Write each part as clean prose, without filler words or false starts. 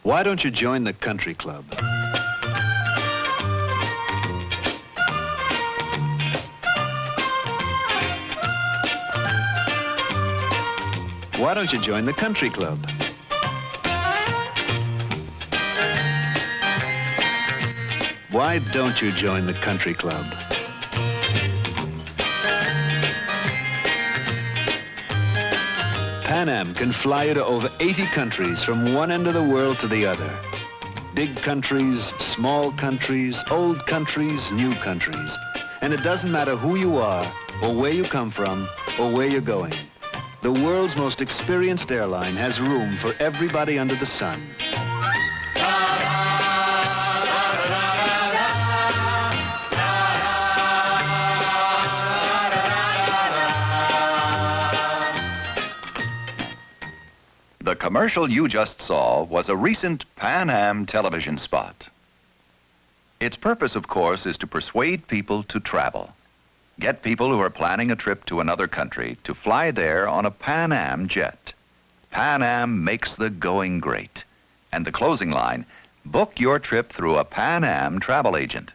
Why don't you join the country club? Why don't you join the country club? Why don't you join the country club? Pan Am can fly you to over 80 countries from one end of the world to the other. Big countries, small countries, old countries, new countries. And it doesn't matter who you are, or where you come from, or where you're going. The world's most experienced airline has room for everybody under the sun. The commercial you just saw was a recent Pan Am television spot. Its purpose, of course, is to persuade people to travel. Get people who are planning a trip to another country to fly there on a Pan Am jet. Pan Am makes the going great. And the closing line, book your trip through a Pan Am travel agent.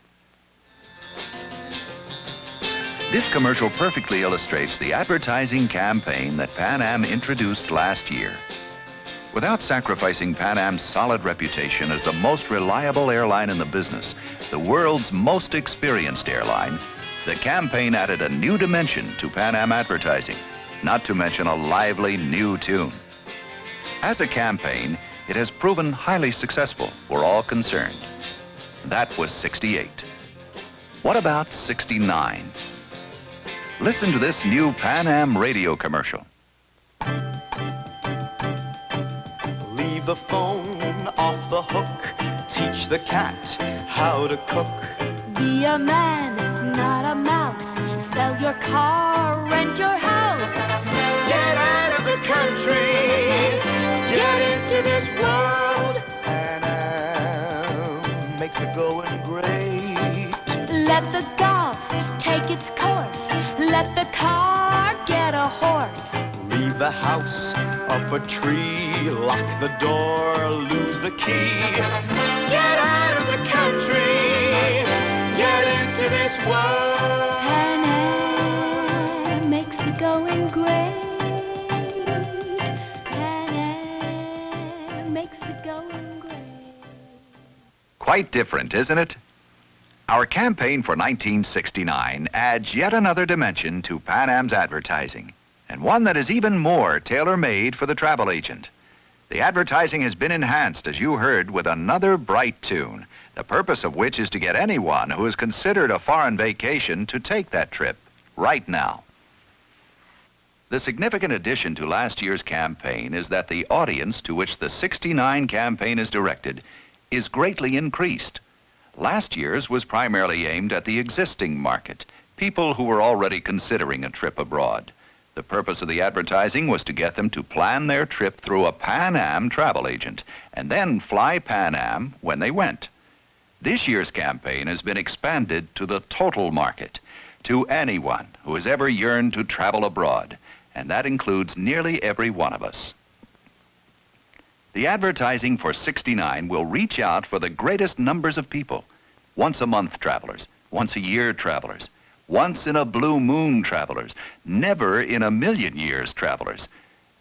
This commercial perfectly illustrates the advertising campaign that Pan Am introduced last year. Without sacrificing Pan Am's solid reputation as the most reliable airline in the business, the world's most experienced airline, the campaign added a new dimension to Pan Am advertising, not to mention a lively new tune. As a campaign, it has proven highly successful for all concerned. That was '68. What about '69? Listen to this new Pan Am radio commercial. Leave the phone off the hook. Teach the cat how to cook. Be a man, not a mouse. Sell your car, rent your house. Get out of the country. Get into this world. Pan Am makes the going great. Let the golf take its course. Let the car get a horse. Leave the house up a tree. Lock the door, lose the key. Get out of the country. Get into this world. Pan Am makes the going great. Pan Am makes the going great. Quite different, isn't it? Our campaign for 1969 adds yet another dimension to Pan Am's advertising, and one that is even more tailor-made for the travel agent. The advertising has been enhanced, as you heard, with another bright tune, the purpose of which is to get anyone who has considered a foreign vacation to take that trip right now. The significant addition to last year's campaign is that the audience to which the '69 campaign is directed is greatly increased. Last year's was primarily aimed at the existing market, people who were already considering a trip abroad. The purpose of the advertising was to get them to plan their trip through a Pan Am travel agent and then fly Pan Am when they went. This year's campaign has been expanded to the total market, to anyone who has ever yearned to travel abroad, and that includes nearly every one of us. The advertising for '69 will reach out for the greatest numbers of people. Once-a-month travelers, once-a-year travelers, once-in-a-blue moon travelers, never in a million years travelers.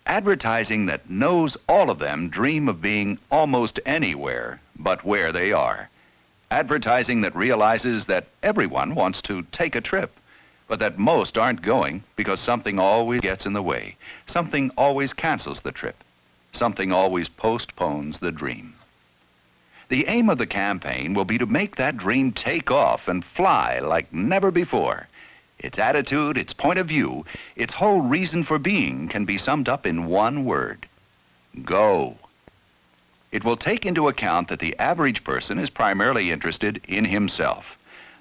Advertising that knows all of them dream of being almost anywhere but where they are. Advertising that realizes that everyone wants to take a trip, but that most aren't going because something always gets in the way. Something always cancels the trip. Something always postpones the dream. The aim of the campaign will be to make that dream take off and fly like never before. Its attitude, its point of view, its whole reason for being can be summed up in one word: go. It will take into account that the average person is primarily interested in himself.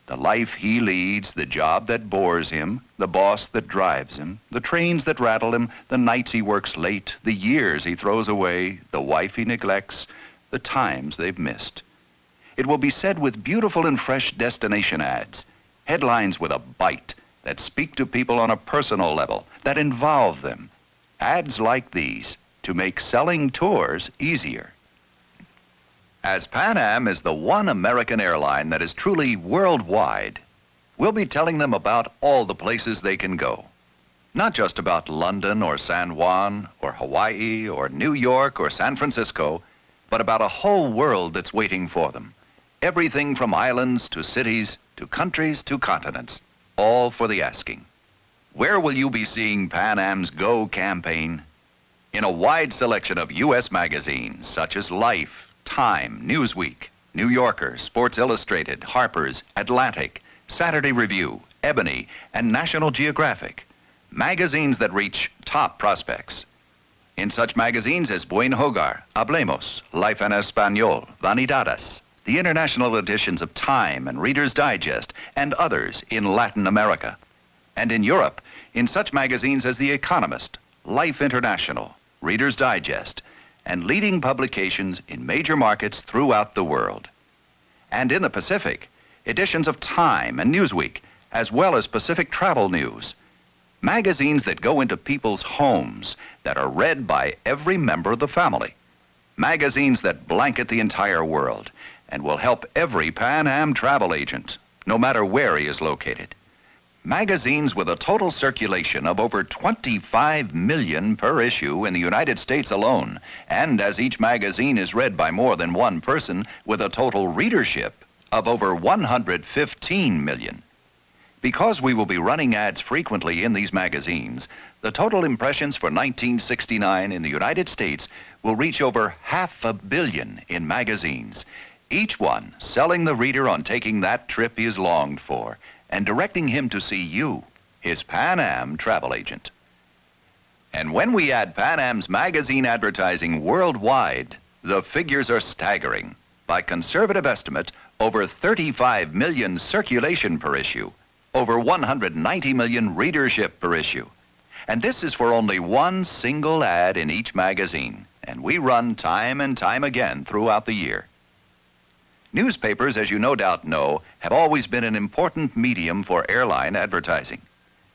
The life he leads, the job that bores him, the boss that drives him, the trains that rattle him, the nights he works late, the years he throws away, the wife he neglects, the times they've missed. It will be said with beautiful and fresh destination ads, headlines with a bite that speak to people on a personal level, that involve them. Ads like these to make selling tours easier. As Pan Am is the one American airline that is truly worldwide, we'll be telling them about all the places they can go. Not just about London or San Juan or Hawaii or New York or San Francisco, but about a whole world that's waiting for them. Everything from islands to cities to countries to continents, all for the asking. Where will you be seeing Pan Am's Go campaign? In a wide selection of U.S. magazines such as Life, Time, Newsweek, New Yorker, Sports Illustrated, Harper's, Atlantic, Saturday Review, Ebony, and National Geographic. Magazines that reach top prospects. In such magazines as Buen Hogar, Hablemos, Life en Español, Vanidades, the international editions of Time and Reader's Digest, and others in Latin America. And in Europe, in such magazines as The Economist, Life International, Reader's Digest, and leading publications in major markets throughout the world. And in the Pacific, editions of Time and Newsweek, as well as Pacific Travel News. Magazines that go into people's homes, that are read by every member of the family. Magazines that blanket the entire world and will help every Pan Am travel agent, no matter where he is located. Magazines with a total circulation of over 25 million per issue in the United States alone, and as each magazine is read by more than one person, with a total readership of over 115 million. Because we will be running ads frequently in these magazines, the total impressions for 1969 in the United States will reach over 500 million in magazines, each one selling the reader on taking that trip he has longed for and directing him to see you, his Pan Am travel agent. And when we add Pan Am's magazine advertising worldwide, the figures are staggering. By conservative estimate, over 35 million circulation per issue, over 190 million readership per issue. And this is for only one single ad in each magazine, and we run time and time again throughout the year. Newspapers, as you no doubt know, have always been an important medium for airline advertising.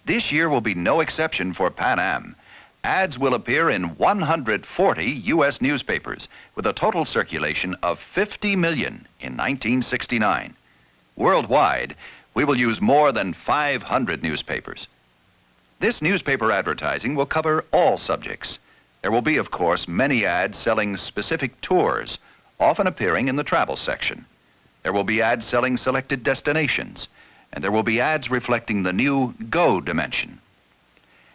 This year will be no exception for Pan Am. Ads will appear in 140 U.S. newspapers with a total circulation of 50 million in 1969. Worldwide, we will use more than 500 newspapers. This newspaper advertising will cover all subjects. There will be, of course, many ads selling specific tours, often appearing in the travel section. There will be ads selling selected destinations, and there will be ads reflecting the new Go dimension.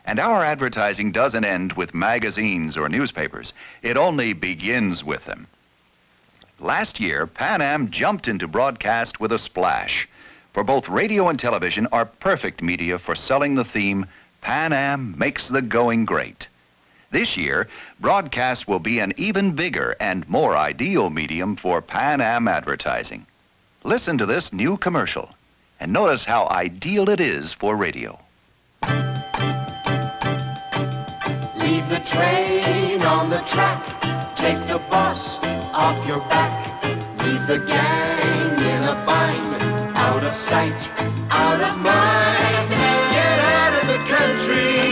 And our advertising doesn't end with magazines or newspapers. It only begins with them. Last year, Pan Am jumped into broadcast with a splash. For both radio and television are perfect media for selling the theme, Pan Am makes the going great. This year, broadcast will be an even bigger and more ideal medium for Pan Am advertising. Listen to this new commercial and notice how ideal it is for radio. Leave the train on the track, take the boss off your back, leave the gang in a bind, out of sight, out of mind. Get out of the country,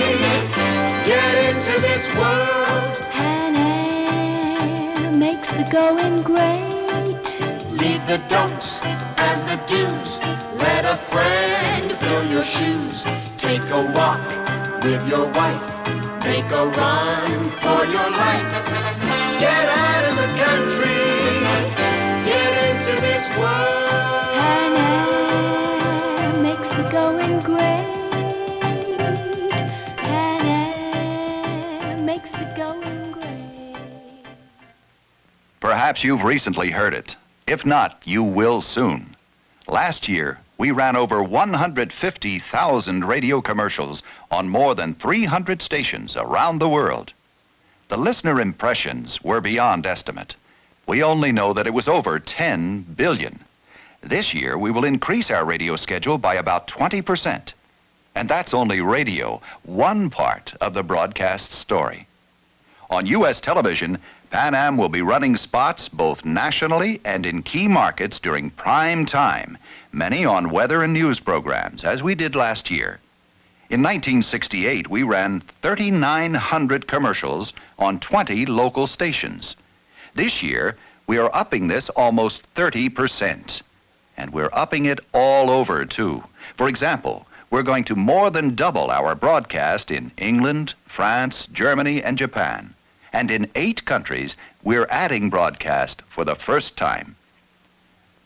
get into this world. Pan Am makes the going great. Leave the don'ts and the do's, let a friend fill your shoes. Take a walk with your wife, make a run for your life. Get out of the country, get into this world. Pan Am makes the going great. Pan Am makes the going great. Perhaps you've recently heard it. If not, you will soon. Last year, we ran over 150,000 radio commercials on more than 300 stations around the world. The listener impressions were beyond estimate. We only know that it was over 10 billion. This year, we will increase our radio schedule by about 20%. And that's only radio, one part of the broadcast story. On U.S. television, Pan Am will be running spots both nationally and in key markets during prime time, many on weather and news programs, as we did last year. In 1968, we ran 3,900 commercials on 20 local stations. This year, We are upping this almost 30%. And we're upping it all over, too. For example, we're going to more than double our broadcast in England, France, Germany, and Japan. And in 8 countries, we're adding broadcast for the first time.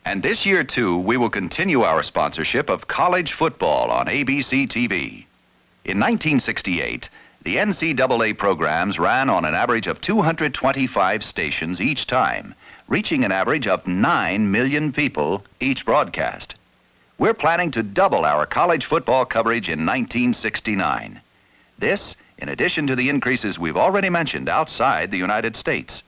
And this year, too, we will continue our sponsorship of college football on ABC TV. In 1968, the NCAA programs ran on an average of 225 stations each time, reaching an average of 9 million people each broadcast. We're planning to double our college football coverage in 1969. This, in addition to the increases we've already mentioned outside the United States.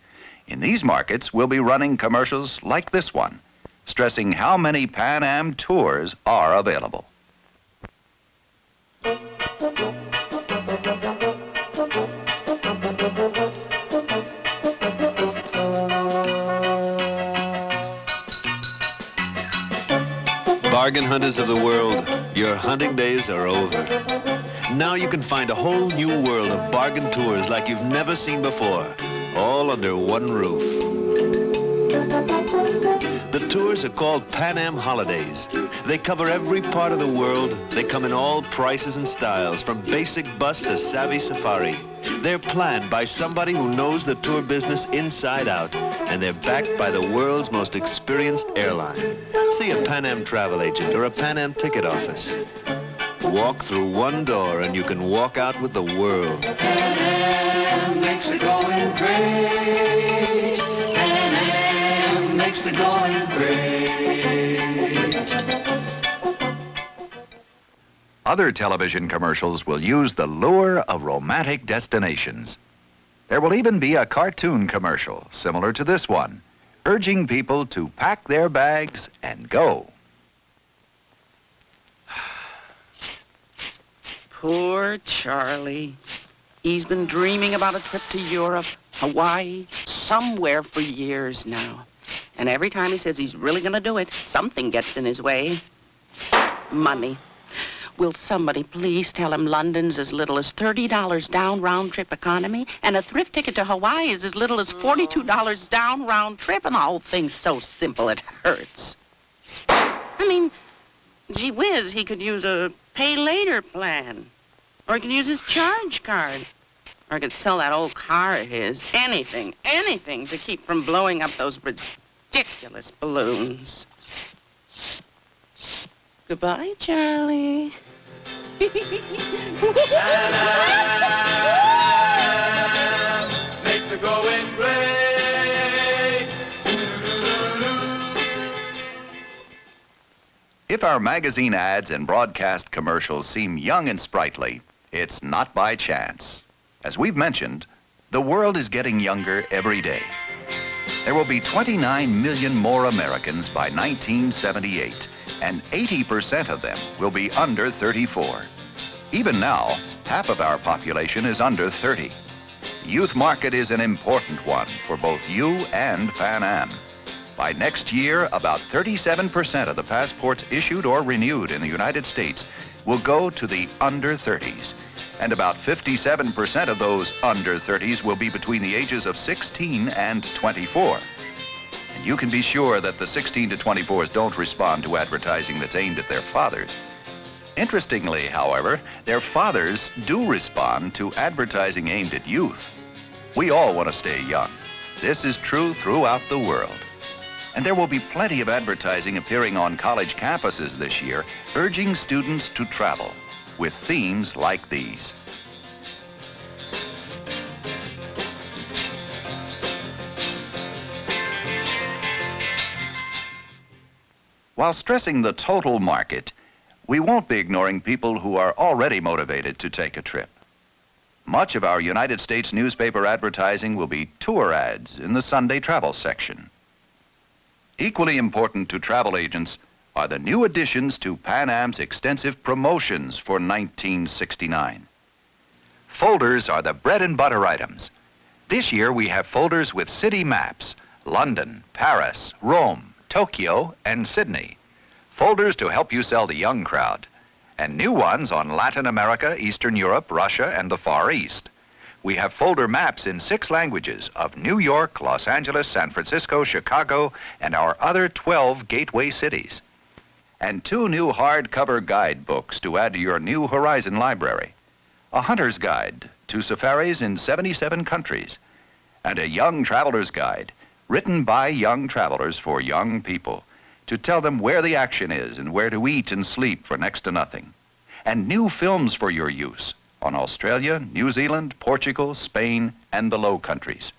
In these markets, we'll be running commercials like this one, stressing how many Pan Am tours are available. Bargain hunters of the world, your hunting days are over. Now you can find a whole new world of bargain tours like you've never seen before, all under one roof. The tours are called Pan Am Holidays. They cover every part of the world. They come in all prices and styles, from basic bus to savvy safari. They're planned by somebody who knows the tour business inside out, and they're backed by the world's most experienced airline. See a Pan Am travel agent or a Pan Am ticket office. Walk through one door and you can walk out with the world. Pan Am makes the going great. Pan Am makes the going great. Other television commercials will use the lure of romantic destinations. There will even be a cartoon commercial similar to this one, urging people to pack their bags and go. Poor Charlie. He's been dreaming about a trip to Europe, Hawaii, somewhere for years now. And every time he says he's really going to do it, something gets in his way. Money. Will somebody please tell him London's as little as $30 down round-trip economy, and a thrift ticket to Hawaii is as little as $42 down round-trip, and the whole thing's so simple it hurts. I mean, gee whiz, he could use a pay-later plan. Or he could use his charge card. Or he could sell that old car of his. Anything to keep from blowing up those ridiculous balloons. Goodbye, Charlie. Makes the going great. If our magazine ads and broadcast commercials seem young and sprightly, it's not by chance. As we've mentioned, the world is getting younger every day. There will be 29 million more Americans by 1978, and 80% of them will be under 34. Even now, half of our population is under 30. The youth market is an important one for both you and Pan Am. By next year, about 37% of the passports issued or renewed in the United States will go to the under 30s, and about 57% of those under 30s will be between the ages of 16 and 24. And you can be sure that the 16 to 24s don't respond to advertising that's aimed at their fathers. Interestingly, however, their fathers do respond to advertising aimed at youth. We all want to stay young. This is true throughout the world. And there will be plenty of advertising appearing on college campuses this year, urging students to travel with themes like these. While stressing the total market, we won't be ignoring people who are already motivated to take a trip. Much of our United States newspaper advertising will be tour ads in the Sunday travel section. Equally important to travel agents are the new additions to Pan Am's extensive promotions for 1969. Folders are the bread and butter items. This year we have folders with city maps: London, Paris, Rome, Tokyo, and Sydney. Folders to help you sell the young crowd. And new ones on Latin America, Eastern Europe, Russia, and the Far East. We have folder maps in 6 languages of New York, Los Angeles, San Francisco, Chicago, and our other 12 gateway cities. And 2 new hardcover guidebooks to add to your New Horizon library. A hunter's guide to safaris in 77 countries, and a young traveler's guide written by young travelers for young people to tell them where the action is and where to eat and sleep for next to nothing. And new films for your use on Australia, New Zealand, Portugal, Spain, and the Low Countries.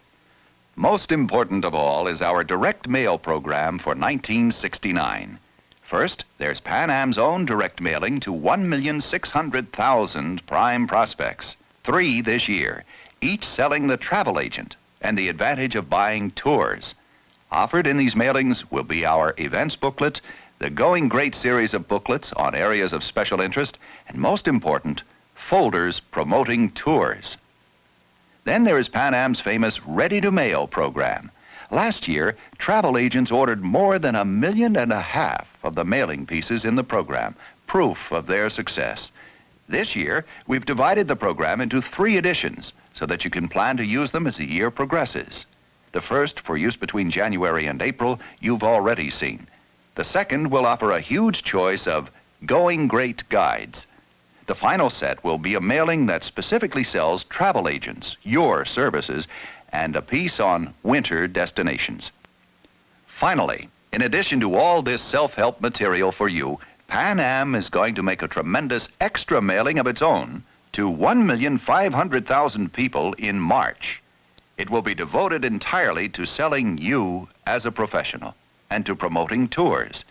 Most important of all is our direct mail program for 1969. First, there's Pan Am's own direct mailing to 1,600,000 prime prospects, 3 this year, each selling the travel agent and the advantage of buying tours. Offered in these mailings will be our events booklet, the Going Great series of booklets on areas of special interest, and most important, folders promoting tours. Then there is Pan Am's famous ready-to-mail program. Last year, travel agents ordered more than 1.5 million of the mailing pieces in the program, proof of their success. This year, we've divided the program into 3 editions so that you can plan to use them as the year progresses. The first, for use between January and April, you've already seen. The second will offer a huge choice of Going Great guides. The final set will be a mailing that specifically sells travel agents, your services, and a piece on winter destinations. Finally, in addition to all this self-help material for you, Pan Am is going to make a tremendous extra mailing of its own to 1,500,000 people in March. It will be devoted entirely to selling you as a professional and to promoting tours.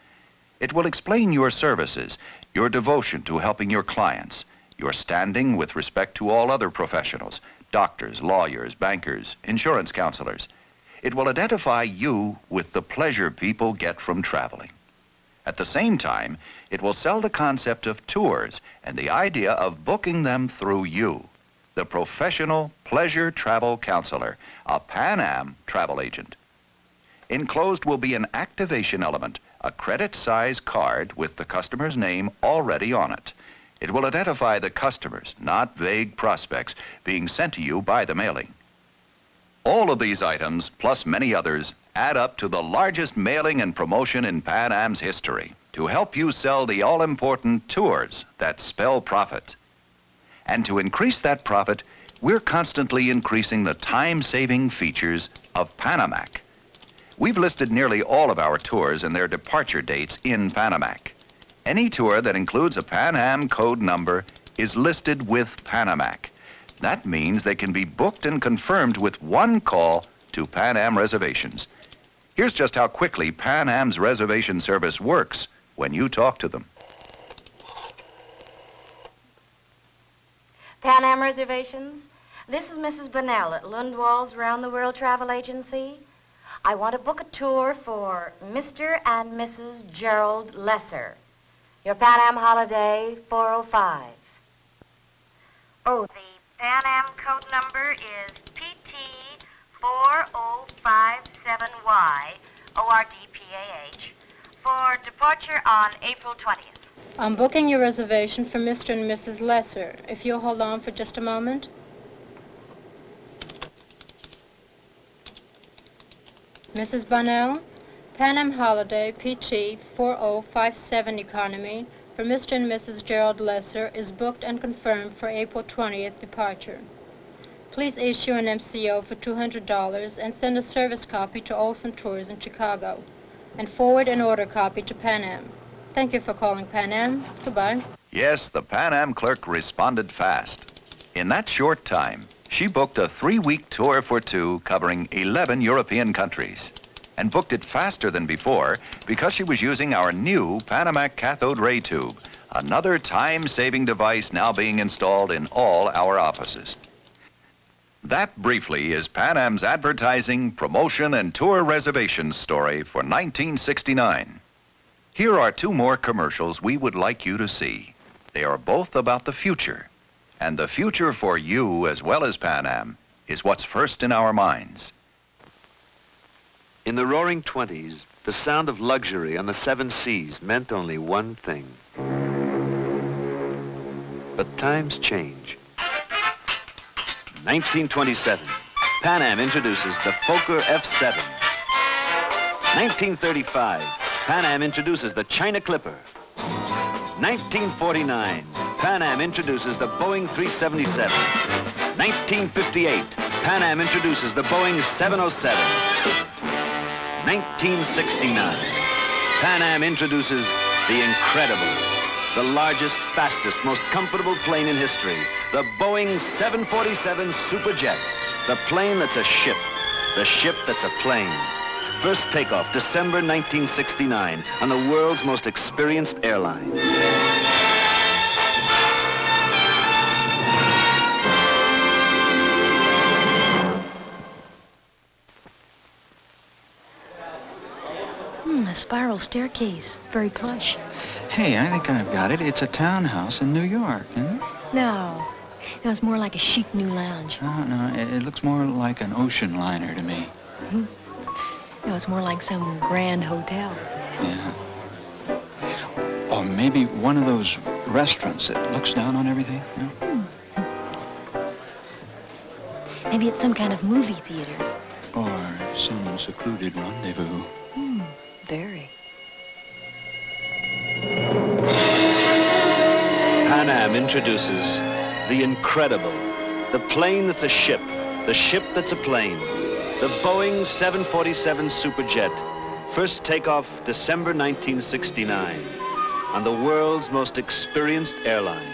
It will explain your services, your devotion to helping your clients, your standing with respect to all other professionals, doctors, lawyers, bankers, insurance counselors. It will identify you with the pleasure people get from traveling. At the same time, it will sell the concept of tours and the idea of booking them through you, the professional pleasure travel counselor, a Pan Am travel agent. Enclosed will be an activation element, a credit-size card with the customer's name already on it. It will identify the customers, not vague prospects, being sent to you by the mailing. All of these items, plus many others, add up to the largest mailing and promotion in Pan Am's history to help you sell the all-important tours that spell profit. And to increase that profit, we're constantly increasing the time-saving features of Panamac. We've listed nearly all of our tours and their departure dates in Panamac. Any tour that includes a Pan Am code number is listed with Panamac. That means they can be booked and confirmed with one call to Pan Am Reservations. Here's just how quickly Pan Am's reservation service works when you talk to them. Pan Am Reservations. This is Mrs. Bunnell at Lundwall's Round the World Travel Agency. I want to book a tour for Mr. and Mrs. Gerald Lesser. Your Pan Am holiday 405. Oh, the Pan Am code number is PT4057Y, ORDPAH, for departure on April 20th. I'm booking your reservation for Mr. and Mrs. Lesser. If you'll hold on for just a moment. Mrs. Bunnell, Pan Am Holiday PT 4057 Economy for Mr. and Mrs. Gerald Lesser is booked and confirmed for April 20th departure. Please issue an MCO for $200 and send a service copy to Olson Tours in Chicago and forward an order copy to Pan Am. Thank you for calling Pan Am. Goodbye. Yes, the Pan Am clerk responded fast. In that short time, she booked a 3-week tour for 2 covering 11 European countries and booked it faster than before because she was using our new Panamac cathode ray tube, another time-saving device now being installed in all our offices. That briefly is Pan Am's advertising, promotion, and tour reservations story for 1969. Here are 2 more commercials we would like you to see. They are both about the future. And the future for you, as well as Pan Am, is what's first in our minds. In the roaring 20s, the sound of luxury on the 7 seas meant only one thing. But times change. 1927, Pan Am introduces the Fokker F-7. 1935, Pan Am introduces the China Clipper. 1949, Pan Am introduces the Boeing 377. 1958, Pan Am introduces the Boeing 707. 1969, Pan Am introduces the incredible, the largest, fastest, most comfortable plane in history, the Boeing 747 Superjet, the plane that's a ship, the ship that's a plane. First takeoff, December 1969, on the world's most experienced airline. A spiral staircase. Very plush. Hey, I think I've got it. It's a townhouse in New York, isn't it? No. No, it's more like a chic new lounge. No, it looks more like an ocean liner to me. No, it's more like some grand hotel. Yeah. Or maybe one of those restaurants that looks down on everything, you know? Maybe it's some kind of movie theater. Or some secluded rendezvous. Very. Pan Am introduces the incredible, the plane that's a ship, the ship that's a plane, the Boeing 747 Superjet. First takeoff, December 1969, on the world's most experienced airline.